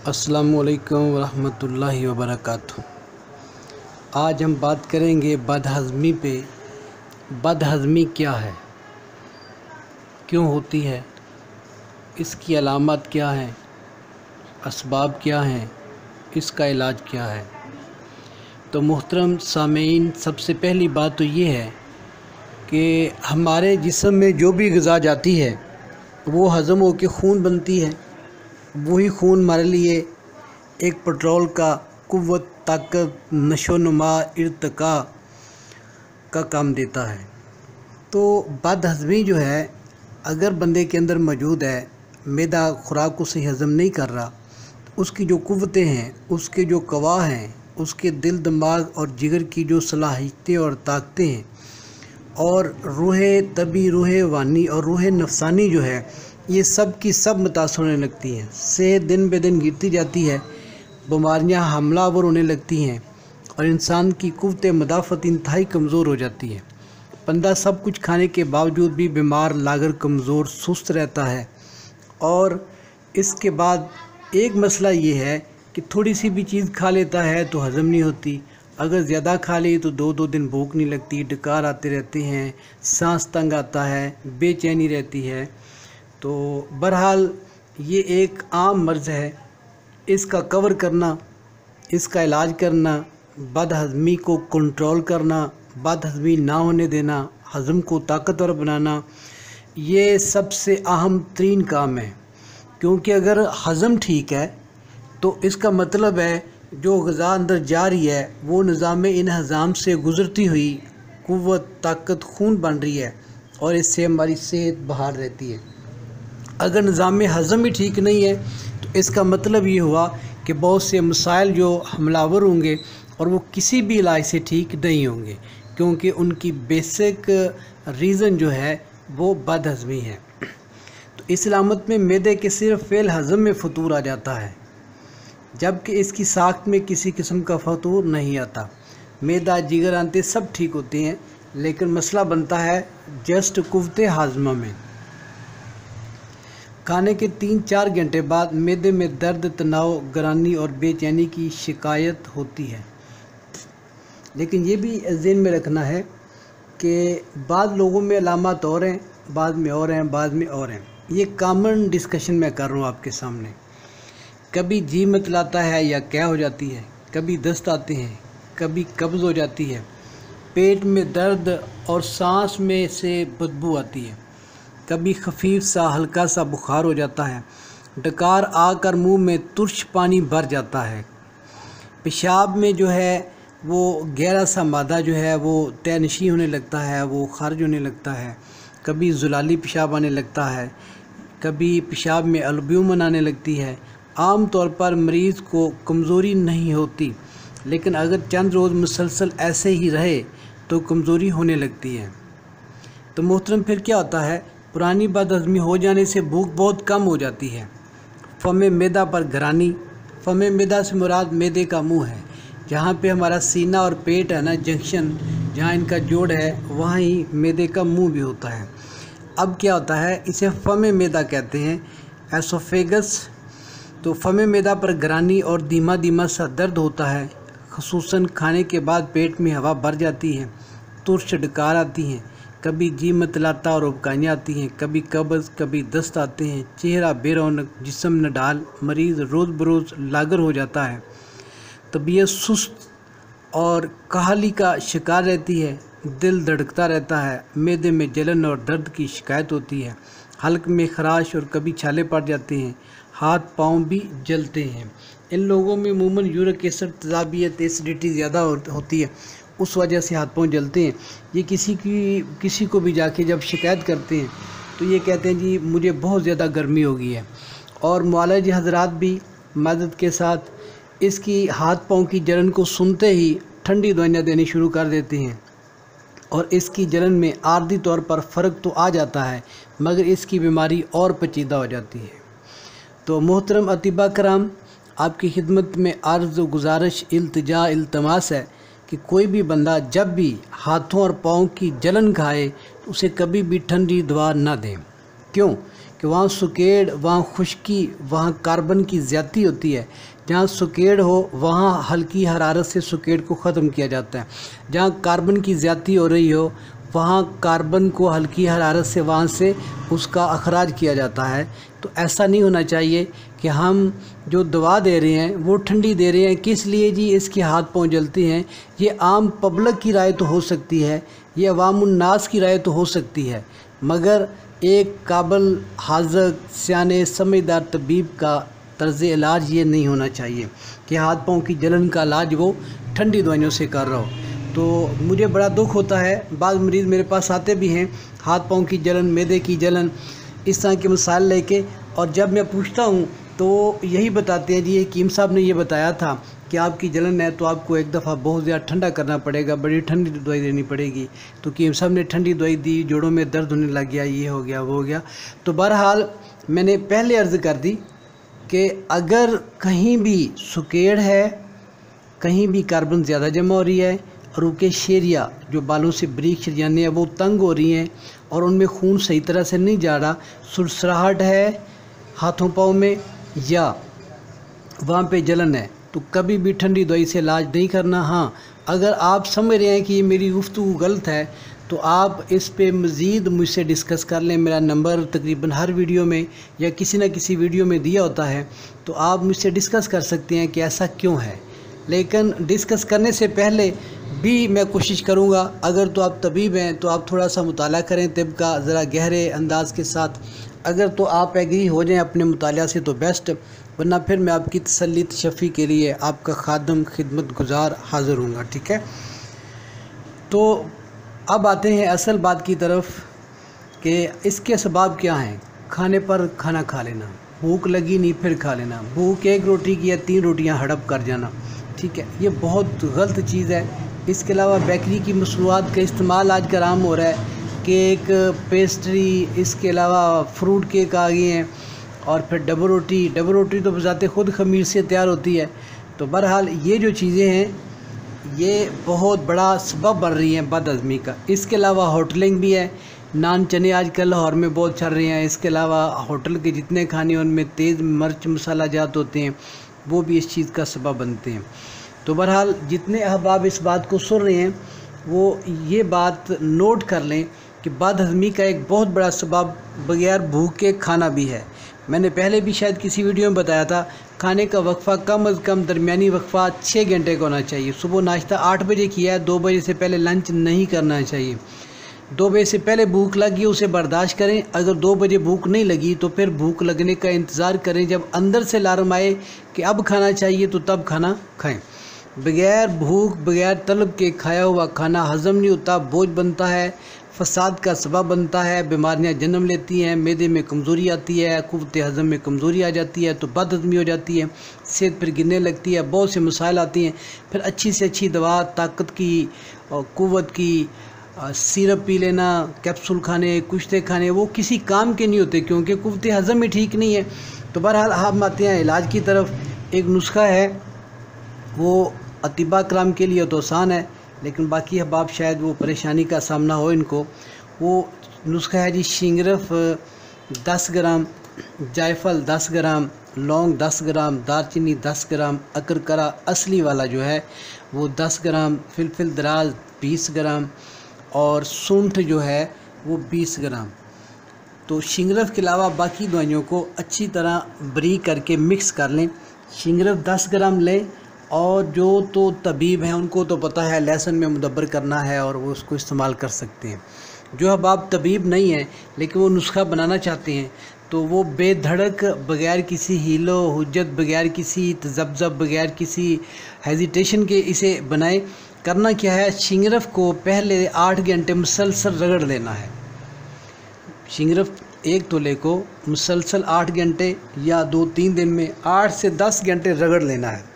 अस्सलामुअलैकुम वरहमतुल्लाहि वबरकातुहू। आज हम बात करेंगे बदहज़मी पे। बदहज़मी क्या है, क्यों होती है, इसकी अलामत क्या हैं, असबाब क्या हैं, इसका इलाज क्या है। तो मोहतरम सामीन, सबसे पहली बात तो ये है कि हमारे जिस्म में जो भी ग़िज़ा जाती है वो हज़म होकर खून बनती है। वही खून हमारे लिए एक पेट्रोल का क़ुव्वत, ताकत, नशोनुमा, इर्तिका का काम देता है। तो बदहज़मी जो है अगर बंदे के अंदर मौजूद है, मैदा खुराक को सही हज़म नहीं कर रहा, तो उसकी जो क़ुव्वतें हैं, उसके जो कवा हैं, उसके दिल, दिमाग और जिगर की जो सलाहियतें और ताकतें हैं, और रूह तबी, रूह वानी और रूह नफसानी जो है, ये सब की सब मुतासर होने लगती हैं। सेहत दिन ब दिन गिरती जाती है, बीमारियां हमलावर होने लगती हैं और इंसान की क़ुव्वत मुदाफ़त इंतहाई कमज़ोर हो जाती है। बंदा सब कुछ खाने के बावजूद भी बीमार, लागर, कमज़ोर, सुस्त रहता है। और इसके बाद एक मसला ये है कि थोड़ी सी भी चीज़ खा लेता है तो हज़म नहीं होती। अगर ज़्यादा खा ली तो दो दिन भूख नहीं लगती, डकार आते रहते हैं, सांस तंग आता है, बेचैनी रहती है। तो बहरहाल ये एक आम मर्ज़ है। इसका कवर करना, इसका इलाज करना, बदहज़मी को कंट्रोल करना, बदहज़मी ना होने देना, हज़म को ताकतवर बनाना, ये सबसे अहम तरीन काम है। क्योंकि अगर हज़म ठीक है तो इसका मतलब है जो ग़िज़ा अंदर जा रही है वो निज़ाम इन्हज़ाम से गुज़रती हुई क़ुव्वत, ताकत, खून बन रही है और इससे हमारी सेहत बहाल रहती है। अगर निज़ाम हज़म ही ठीक नहीं है तो इसका मतलब ये हुआ कि बहुत से मसाइल जो हमलावर होंगे और वो किसी भी इलाज से ठीक नहीं होंगे, क्योंकि उनकी बेसिक रीज़न जो है वो बदहज़मी है। तो इस अलामत में मैदे के सिर्फ फ़ेल हज़म में फ़तूर आ जाता है, जबकि इसकी साख्त में किसी किस्म का फ़तूर नहीं आता। मैदा, जिगर, आंतें सब ठीक होते हैं, लेकिन मसला बनता है जस्ट क़ुव्वत हाज़मा में। खाने के 3-4 घंटे बाद मैदे में दर्द, तनाव, गरानी और बेचैनी की शिकायत होती है। लेकिन ये भी ज़हन में रखना है कि बाद लोगों में अलामत और हैं, बाद में और हैं, बाद में और हैं। ये कॉमन डिस्कशन मैं कर रहा हूँ आपके सामने। कभी जी मतलाता है या क्या हो जाती है, कभी दस्त आते हैं, कभी कब्ज़ हो जाती है, पेट में दर्द और सांस में से बदबू आती है, कभी खफीफ सा हल्का सा बुखार हो जाता है, डकार आकर मुंह में तुर्श पानी भर जाता है, पेशाब में जो है वो गहरा सा मादा जो है वो तैनशी होने लगता है, वो खारिज होने लगता है, कभी जुलाली पेशाब आने लगता है, कभी पेशाब में अल्ब्यूमिन आने लगती है। आम तौर पर मरीज़ को कमज़ोरी नहीं होती, लेकिन अगर चंद रोज़ मुसलसल ऐसे ही रहे तो कमज़ोरी होने लगती है। तो मोहतरम, फिर क्या होता है, पुरानी बदहज़मी हो जाने से भूख बहुत कम हो जाती है। फ़मे मैदा पर घरानी। फ़मे मैदा से मुराद मैदे का मुंह है, जहाँ पे हमारा सीना और पेट है ना, जंक्शन जहाँ इनका जोड़ है, वहाँ ही मैदे का मुंह भी होता है। अब क्या होता है, इसे फ़मे मैदा कहते हैं, एसोफेगस। तो फ़मे मैदा पर घरानी और धीमा धीमा सा दर्द होता है, ख़ुसूसन खाने के बाद पेट में हवा भर जाती है, तुर्श डकार आती हैं, कभी जी मतलाता और उबकानियाँ आती हैं, कभी कब्ज़, कभी दस्त आते हैं, चेहरा बेरौनक, जिस्म नडाल, मरीज़ रोज़ बरोज़ लागर हो जाता है, तबीयत सुस्त और काहली का शिकार रहती है, दिल धड़कता रहता है, मैदे में जलन और दर्द की शिकायत होती है, हल्क में खराश और कभी छाले पड़ जाते हैं, हाथ पाँव भी जलते हैं। इन लोगों में अमूमन यूरिक एसिड, तेज़ाबियत, एसिडिटी ज़्यादा होती है, उस वजह से हाथ पाँव जलते हैं। ये किसी को भी जाके जब शिकायत करते हैं तो ये कहते हैं जी मुझे बहुत ज़्यादा गर्मी हो गई है। और मुआलिज हज़रात भी मदद के साथ इसकी हाथ पाँव की जलन को सुनते ही ठंडी दवाइयाँ देनी शुरू कर देते हैं, और इसकी जलन में आर्दी तौर पर फ़र्क तो आ जाता है, मगर इसकी बीमारी और पेचीदा हो जाती है। तो मोहतरम अतिबा कराम, आपकी खिदमत में अर्ज़, गुजारिश, इल्तिजा, इल्तमास है कि कोई भी बंदा जब भी हाथों और पाँव की जलन खाए तो उसे कभी भी ठंडी दवा ना दें। क्यों? कि वहाँ सुकेड़, वहाँ खुश्की, वहाँ कार्बन की ज़्यादती होती है। जहाँ सुकेड़ हो वहाँ हल्की हरारत से सुकेड़ को ख़त्म किया जाता है। जहाँ कार्बन की ज़्यादती हो रही हो वहाँ कार्बन को हल्की हरारत से वहाँ से उसका अखराज किया जाता है। तो ऐसा नहीं होना चाहिए कि हम जो दवा दे रहे हैं वो ठंडी दे रहे हैं। किस लिए जी? इसके हाथ पाँव जलते हैं। ये आम पब्लिक की राय तो हो सकती है, ये अवामुन्नास की राय तो हो सकती है, मगर एक काबिल हाज़िक सियाने समझदार तबीब का तर्ज़ इलाज ये नहीं होना चाहिए कि हाथ पाँव की जलन का इलाज वो ठंडी दवाइयों से कर रहा हो। तो मुझे बड़ा दुख होता है, बाद मरीज़ मेरे पास आते भी हैं हाथ पाँव की जलन, मैदे की जलन, इस तरह के मसाइल लेके, और जब मैं पूछता हूँ तो यही बताते हैं जी हकीम साहब ने ये बताया था कि आपकी जलन है तो आपको एक दफ़ा बहुत ज़्यादा ठंडा करना पड़ेगा, बड़ी ठंडी दवाई देनी पड़ेगी। तो हकीम साहब ने ठंडी दवाई दी, जोड़ों में दर्द होने लग गया, ये हो गया, वो हो गया। तो बहरहाल मैंने पहले अर्ज़ कर दी कि अगर कहीं भी सुकेड़ है, कहीं भी कार्बन ज़्यादा जमा हो रही है, रूके शेरिया जो बालों से बारीक शरियानें हैं वो तंग हो रही हैं और उनमें खून सही तरह से नहीं जा रहा, सुरसराहट है हाथों पाँव में या वहाँ पे जलन है, तो कभी भी ठंडी दवाई से इलाज नहीं करना। हाँ, अगर आप समझ रहे हैं कि ये मेरी गुफ्तगू गलत है तो आप इस पे मज़ीद मुझसे डिस्कस कर लें। मेरा नंबर तकरीबन हर वीडियो में या किसी न किसी वीडियो में दिया होता है, तो आप मुझसे डिस्कस कर सकते हैं कि ऐसा क्यों है। लेकिन डिस्कस करने से पहले भी मैं कोशिश करूंगा, अगर तो आप तबीब हैं तो आप थोड़ा सा मुताला करें तिब का, ज़रा गहरे अंदाज के साथ। अगर तो आप एग्री हो जाएं अपने मुताला से तो बेस्ट, वरना फिर मैं आपकी तसल्ली तशफ़ी के लिए आपका खादम खिदमत गुजार हाज़िर हूँगा। ठीक है, तो अब आते हैं असल बात की तरफ कि इसके असबाब क्या हैं। खाने पर खाना खा लेना, भूख लगी नहीं फिर खा लेना, भूख एक रोटी की या 3 रोटियां हड़प कर जाना, ठीक है, ये बहुत गलत चीज़ है। इसके अलावा बेकरी की मसनूआत का इस्तेमाल आजकल आम हो रहा है, केक, पेस्ट्री, इसके अलावा फ्रूट केक आ गए हैं, और फिर डबल रोटी तो बजाते ख़ुद खमीर से तैयार होती है। तो बहरहाल ये जो चीज़ें हैं ये बहुत बड़ा सबब बन रही हैं बदहज़मी का। इसके अलावा होटलिंग भी है, नान चने आजकल लाहौर में बहुत चल रहे हैं। इसके अलावा होटल के जितने खाने उनमें तेज़ मिर्च मसाला जात होते हैं, वो भी इस चीज़ का सबब बनते हैं। तो बहरहाल जितने अहबाब इस बात को सुन रहे हैं वो ये बात नोट कर लें कि बदहज़मी का एक बहुत बड़ा सबब बगैर भूख के खाना भी है। मैंने पहले भी शायद किसी वीडियो में बताया था, खाने का वक्फ़ा कम अज़ कम दरमियानी वक्फ़ा 6 घंटे का होना चाहिए। सुबह नाश्ता 8 बजे किया है, 2 बजे से पहले लंच नहीं करना चाहिए। 2 बजे से पहले भूख लगी उसे बर्दाश्त करें, अगर 2 बजे भूख नहीं लगी तो फिर भूख लगने का इंतज़ार करें। जब अंदर से अलार्म आए कि अब खाना चाहिए तो तब खाना खाएँ। बगैर भूख बगैर तलब के खाया हुआ खाना हज़म नहीं होता, बोझ बनता है, फसाद का सबब बनता है, बीमारियां जन्म लेती हैं, मैदे में कमज़ोरी आती है, क़ुव्वत हज़म में कमज़ोरी आ जाती है, तो बदहज़मी हो जाती है, सेहत फिर गिरने लगती है, बहुत से मसाइल आती हैं। फिर अच्छी से अच्छी दवा, ताकत की और क़ुव्वत की सिरप पी लेना, कैप्सूल खाने, कुश्ते खाने, वो किसी काम के नहीं होते क्योंकि क़ुव्वत हज़म ही ठीक नहीं है। तो बहरहाल हम आते हैं इलाज की तरफ। एक नुस्खा है, वो अतिबा कराम के लिए तो आसान है, लेकिन बाकी अहबाब शायद वो परेशानी का सामना हो इनको। वो नुस्खा है जी, शिंगरफ 10 ग्राम, जायफल 10 ग्राम, लौंग 10 ग्राम, दालचीनी 10 ग्राम, अकरकरा असली वाला जो है वो 10 ग्राम, फिलफिल दराज 20 ग्राम और सूंठ जो है वो 20 ग्राम। तो शिंगरफ के अलावा बाकी दवाइयों को अच्छी तरह बरीक करके मिक्स कर लें। शिंगरफ 10 ग्राम लें, और जो तो तबीब हैं उनको तो पता है लहसुन में मुदब्बर करना है और वो उसको इस्तेमाल कर सकते हैं। जो अब आप तबीब नहीं हैं लेकिन वो नुस्खा बनाना चाहते हैं तो वो बेधड़क बग़ैर किसी हीलो हुज्जत, बग़ैर किसी तज़ब्ज़ब, बग़ैर किसी हेजिटेशन के इसे बनाएं। करना क्या है, शिंगरफ को पहले 8 घंटे मुसलसल रगड़ लेना है। शिंगरफ 1 तोले को मुसलसल 8 घंटे या 2-3 दिन में 8 से 10 घंटे रगड़ लेना है।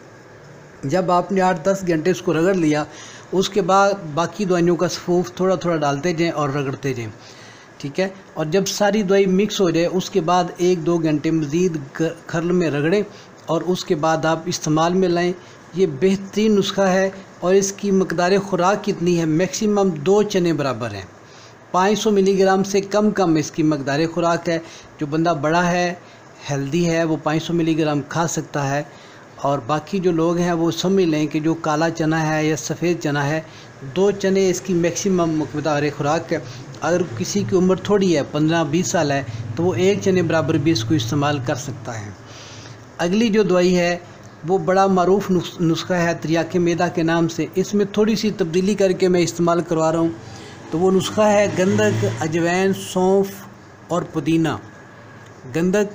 जब आपने 8-10 घंटे उसको रगड़ लिया, उसके बाद बाकी दवाइयों का सफूफ थोड़ा थोड़ा डालते जाएं और रगड़ते जाएं, ठीक है। और जब सारी दवाई मिक्स हो जाए उसके बाद 1-2 घंटे मज़ीद खर्ल में रगड़ें और उसके बाद आप इस्तेमाल में लाएं। ये बेहतरीन नुस्खा है और इसकी मकदार ख़ुराक कितनी है, मैक्सिमम 2 चने बराबर हैं। 500 मिलीग्राम से कम इसकी मकदार खुराक है। जो बंदा बड़ा है, हेल्दी है, वो 500 मिलीग्राम खा सकता है। और बाकी जो लोग हैं वो समझ लें कि जो काला चना है या सफ़ेद चना है, 2 चने इसकी मैक्सिमम मकदार खुराक है। अगर किसी की उम्र थोड़ी है, 15-20 साल है, तो वो 1 चने बराबर भी इसको इस्तेमाल कर सकता है। अगली जो दवाई है वो बड़ा मारूफ नुस्खा है त्रियाक मैदा के नाम से। इसमें थोड़ी सी तब्दीली करके मैं इस्तेमाल करवा रहा हूँ। तो वो नुस्खा है गंधक, अजवैन, सौंफ और पुदीना। गंधक,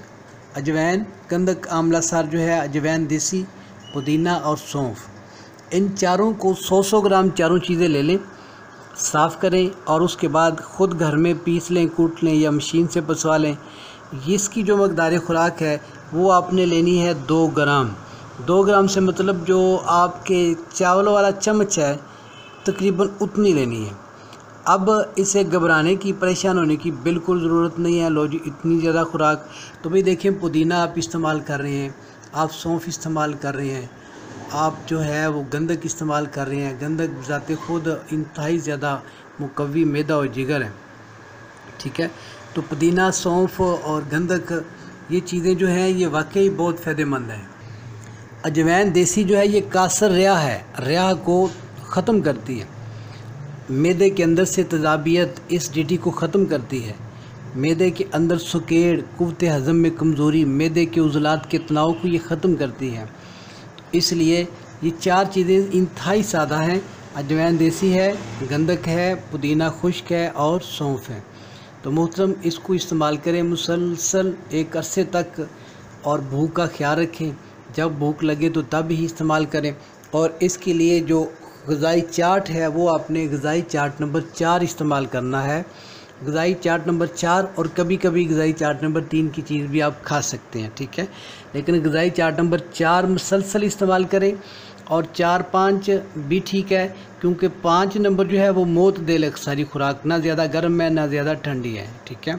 अजवैन, गंधक आंवला सार जो है, अजवैन देसी, पुदीना और सौंफ। इन चारों को 100-100 ग्राम चारों चीज़ें ले लें, साफ़ करें और उसके बाद ख़ुद घर में पीस लें, कूट लें या मशीन से पसवा लें। इसकी जो मकदार खुराक है वो आपने लेनी है 2 ग्राम। 2 ग्राम से मतलब जो आपके चावल वाला चम्मच है, तकरीबन उतनी लेनी है। अब इसे घबराने की, परेशान होने की बिल्कुल ज़रूरत नहीं है। लो जी, इतनी ज़्यादा खुराक। तो भाई देखें, पुदीना आप इस्तेमाल कर रहे हैं, आप सौंफ इस्तेमाल कर रहे हैं, आप जो है वो गंधक इस्तेमाल कर रहे हैं। गंधक ज़ाते ख़ुद इंतहाई ज़्यादा मुकव्वी मैदा और जिगर है, ठीक है। तो पुदीना, सौंफ और गंधक, ये चीज़ें जो हैं ये वाकई बहुत फ़ायदेमंद हैं। अजवैन देसी जो है ये कासर रिया है, रिया को ख़त्म करती है। मैदे के अंदर से तेज़ाबियत, एसिडिटी को ख़त्म करती है। मैदे के अंदर सुकेड़, कुव्वत हज़म में कमज़ोरी, मैदे के उज़लात के तनाव को ये ख़त्म करती है। इसलिए ये 4 चीज़ें इंतहाई सादा हैं। अजवैन देसी है, गंधक है, पुदीना खुश्क है और सौंफ है। तो मोहतरम, इसको इस्तेमाल करें मुसलसल एक अरसे तक और भूख का ख्याल रखें। जब भूख लगे तो तब ही इस्तेमाल करें। और इसके लिए जो ग़िज़ाई चार्ट है वो आपने ग़िज़ाई चार्ट नंबर 4 इस्तेमाल करना है। ग़िज़ाई चार्ट नंबर 4 और कभी कभी ग़िज़ाई चार्ट नंबर 3 की चीज़ भी आप खा सकते हैं, ठीक है। लेकिन ग़िज़ाई चार्ट नंबर 4 मुसलसल इस्तेमाल करें। और 4-5 भी ठीक है, क्योंकि 5 नंबर जो है वो मौत दे लग सारी खुराक, ना ज़्यादा गर्म है ना ज़्यादा ठंडी है, ठीक है।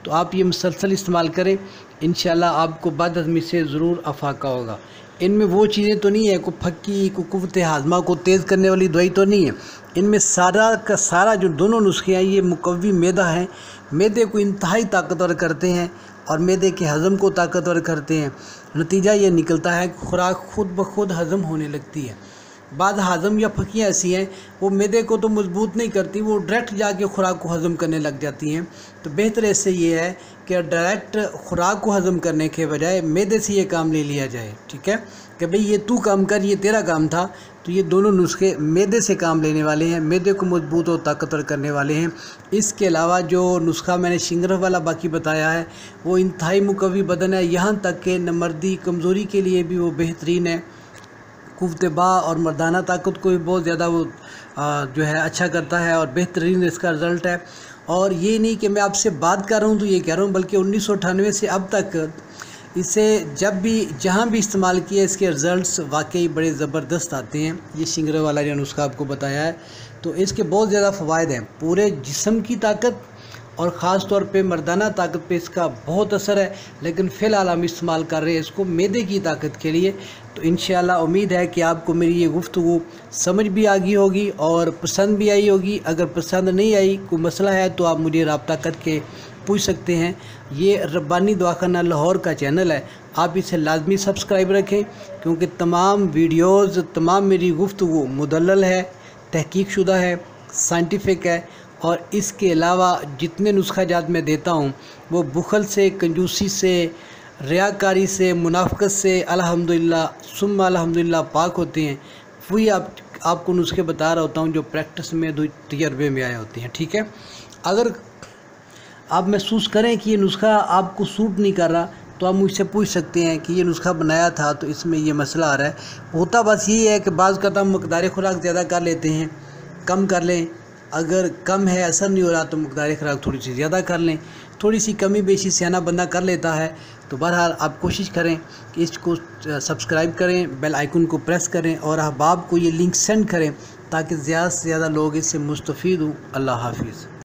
तो आप ये मुसलसल इस्तेमाल करें, इंशाल्लाह आपको बदहज़मी से ज़रूर अफाका होगा। इनमें वो चीज़ें तो नहीं है, को फक्की, को कुव्वत हाज़मा को तेज़ करने वाली दवाई तो नहीं है। इनमें सारा का सारा जो दोनों नुस्खे हैं ये मुकव्वी मैदा हैं। मैदे को इंतहाई ताकतवर करते हैं और मैदे के हज़म को ताकतवर करते हैं। नतीजा ये निकलता है कि खुराक खुद ब खुद हज़म होने लगती है। बाद हज़म या फकियाँ ऐसी हैं वो मैदे को तो मजबूत नहीं करती, वो डायरेक्ट जाके खुराक को हज़म करने लग जाती हैं। तो बेहतर ऐसे ये है कि डायरेक्ट खुराक को हज़म करने के बजाय मैदे से ये काम ले लिया जाए, ठीक है, कि भाई ये तू काम कर, ये तेरा काम था। तो ये दोनों नुस्खे मैदे से काम लेने वाले हैं, मैदे को मजबूत और ताकतवर करने वाले हैं। इसके अलावा जो नुस्खा मैंने शिंगरफ वाला बाकी बताया है वो इंतहाई मुकव्वी बदन है, यहाँ तक कि नमर्दी कमज़ोरी के लिए भी वो बेहतरीन है। कुव्वत बा और मर्दाना ताकत को भी बहुत ज़्यादा वो जो है अच्छा करता है और बेहतरीन इसका रिज़ल्ट है। और ये नहीं कि मैं आपसे बात कर रहा हूँ तो ये कह रहा हूँ, बल्कि 1998 से अब तक इसे जब भी जहाँ भी इस्तेमाल किया इसके रिज़ल्ट्स वाकई बड़े ज़बरदस्त आते हैं। ये शिंगरफ वाला जो नुस्खा आपको बताया है, तो इसके बहुत ज़्यादा फ़वाइद हैं। पूरे जिस्म की ताकत और ख़ास तौर पे मर्दाना ताकत पे इसका बहुत असर है। लेकिन फ़िलहाल हम इस्तेमाल कर रहे हैं इसको मैदे की ताकत के लिए। तो इंशाल्लाह उम्मीद है कि आपको मेरी ये गुफ्तगू समझ भी आ गई होगी और पसंद भी आई होगी। अगर पसंद नहीं आई, कोई मसला है, तो आप मुझे रब्ता करके पूछ सकते हैं। ये रब्बानी दवाखाना लाहौर का चैनल है, आप इसे लाजमी सब्सक्राइब रखें, क्योंकि तमाम वीडियोज़, तमाम मेरी गुफ्तगू मुदल्लल है, तहकीक शुदा है, साइंटिफिक है। और इसके अलावा जितने नुस्खा जात मैं देता हूँ वो बुखल से, कंजूसी से, रियाकारी से, मुनाफ़क़त से अल्हम्दुलिल्लाह सुम्मा अल्हम्दुलिल्लाह पाक होते हैं। वही आपको नुस्खे बता रहा होता हूँ जो प्रैक्टिस में, तजर्बे में आए होते हैं, ठीक है। अगर आप महसूस करें कि ये नुस्खा आपको सूट नहीं कर रहा तो आप मुझसे पूछ सकते हैं कि ये नुस्खा बनाया था तो इसमें ये मसला आ रहा है। होता बस यही है कि बाज़ का हम मकदार खुराक ज़्यादा कर लेते हैं, कम कर लें। अगर कम है, असर नहीं हो रहा, तो मकदार खुराक थोड़ी सी ज़्यादा कर लें। थोड़ी सी कमी बेशी सियाना बंदा कर लेता है। तो बहरहाल आप कोशिश करें कि इसको सब्सक्राइब करें, बेल आइकन को प्रेस करें और अहबाब को ये लिंक सेंड करें ताकि ज़्यादा से ज़्यादा लोग इससे मुस्तफ़ीद हों। अल्लाह हाफिज़।